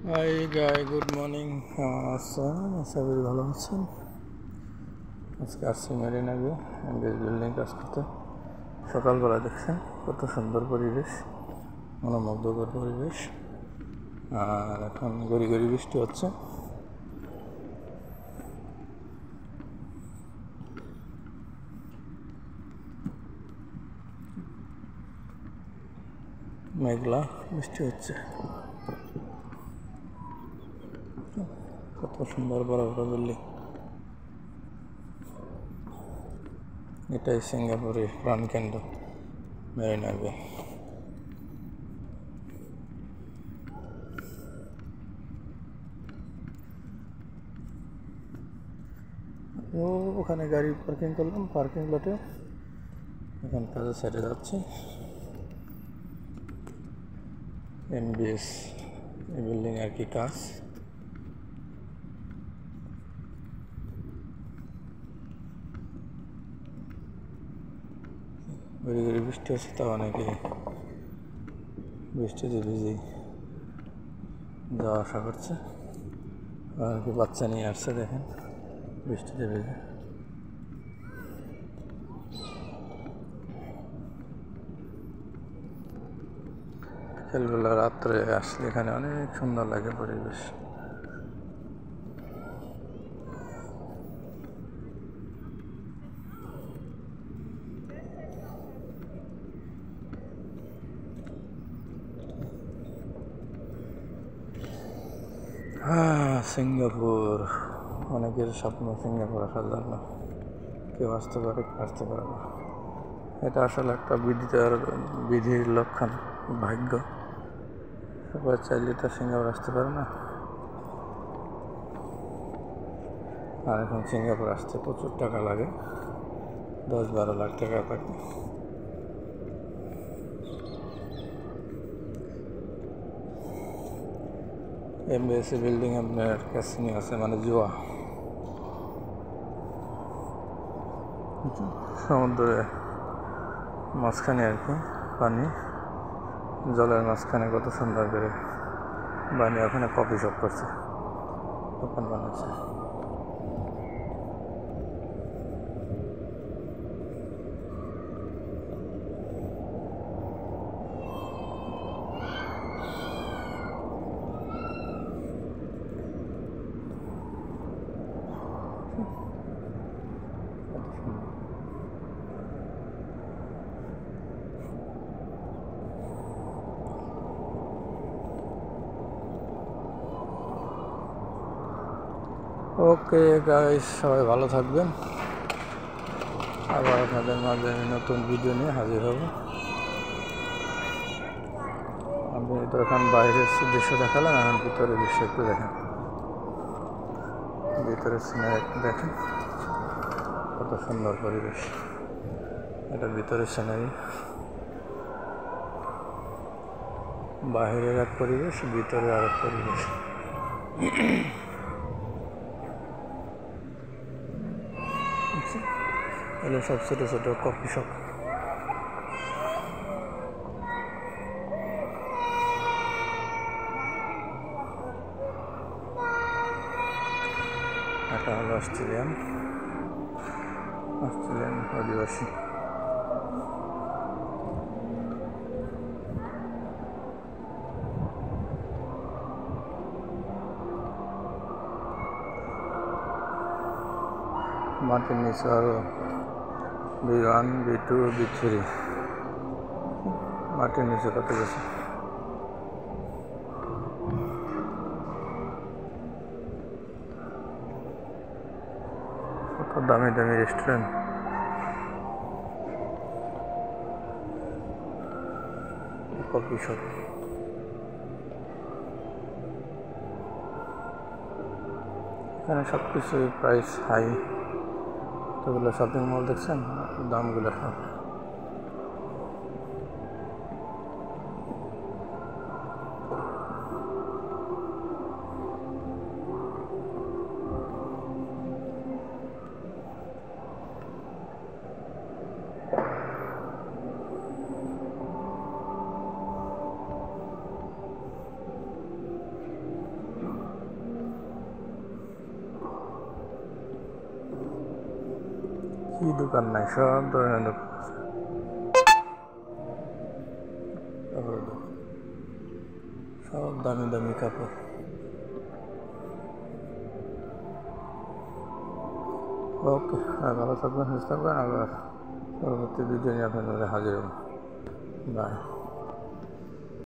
High গাই, good morning. কেমন আছেন? আশা করি ভালো আছেন। আজকে আসছি মেরিনাগে এমবিএস বিল্ডিং কাজ করতে। সকালবেলা দেখছেন কত সুন্দর পরিবেশ, মনোমুগ্ধকর পরিবেশ। আর এখন গড়ি গড়ি বৃষ্টি হচ্ছে। মেঘলা বৃষ্টি হচ্ছে। কত সুন্দর বড় বড় বিল্ডিং। এটাই সিঙ্গাপুরের প্রাণকেন্দ্র মেরিনা বে। ওখানে গাড়ি পার্কিং করলাম, পার্কিং লটে। এখন কাজের সাইডে যাচ্ছি। এমবিএস এই বিল্ডিং আর কি কাজ। ঘুরে ঘুরে বৃষ্টি হচ্ছে, তাও অনেকে বৃষ্টিতে ভিজেই যাওয়া আসা করছে। অনেকে বাচ্চা নিয়ে আসছে, দেখেন বৃষ্টিতে ভিজে। বিকেলবেলা রাত্রে আসলে এখানে অনেক সুন্দর লাগে পরিবেশ। সিঙ্গাপুর, অনেকের স্বপ্ন সিঙ্গাপুর আসার জন্য। কেউ আসতে পারে, কেউ আসতে পারে না। এটা আসলে একটা বিধির লক্ষণ, ভাগ্য। সবাই চাইলে তো সিঙ্গাপুর আসতে পারে না। আর এখন সিঙ্গাপুর আসতে প্রচুর টাকা লাগে, 10-12 লাখ টাকা লাগে। এমবিএস বিল্ডিং আপনার ক্যাসিনো আছে, মানে জুয়া। সমুদ্রের মাঝখানে আর কি পানি, জলের মাঝখানে কত সুন্দর করে বানিয়ে ওখানে কফি শপ করছে, দোকান বানাচ্ছে। ওকে গাইস, সবাই ভালো থাকবেন। আবার আপনাদের মাঝে নতুন ভিডিও নিয়ে হাজির হব। আমি তো এখন বাইরের দৃশ্য দেখালাম, এখন ভিতরের দৃশ্য একটু দেখেন। ভিতরের সিনারি একটু দেখেন, কত সুন্দর পরিবেশ। এটা ভিতরের সিনারি, বাহিরের এক পরিবেশ, ভিতরের আর এক পরিবেশ। এগুলো সব ছোটো ছোটো কফি শপ। এটা হলো অস্ট্রেলিয়ান আদিবাসী। মাটির নিচে আরো B1, B2, B3 মাটির নিচে কত কিছু। কত দামি দামি রেস্টুরেন্ট, কফি শপ। এখানে সব কিছুই প্রাইস হাই। তোগুলো শপিং মল দেখছেন, দামগুলো সব। কি দোকান নাই, সব ধরনের দোকান আছে। কাপড়ের দোকান, সব দামি দামি কাপড়। ওকে, ভালো থাকবেন, সুস্থ থাকবেন। আবার পরবর্তী ভিডিও নিয়ে আপনাদের হাজির হব। বাই।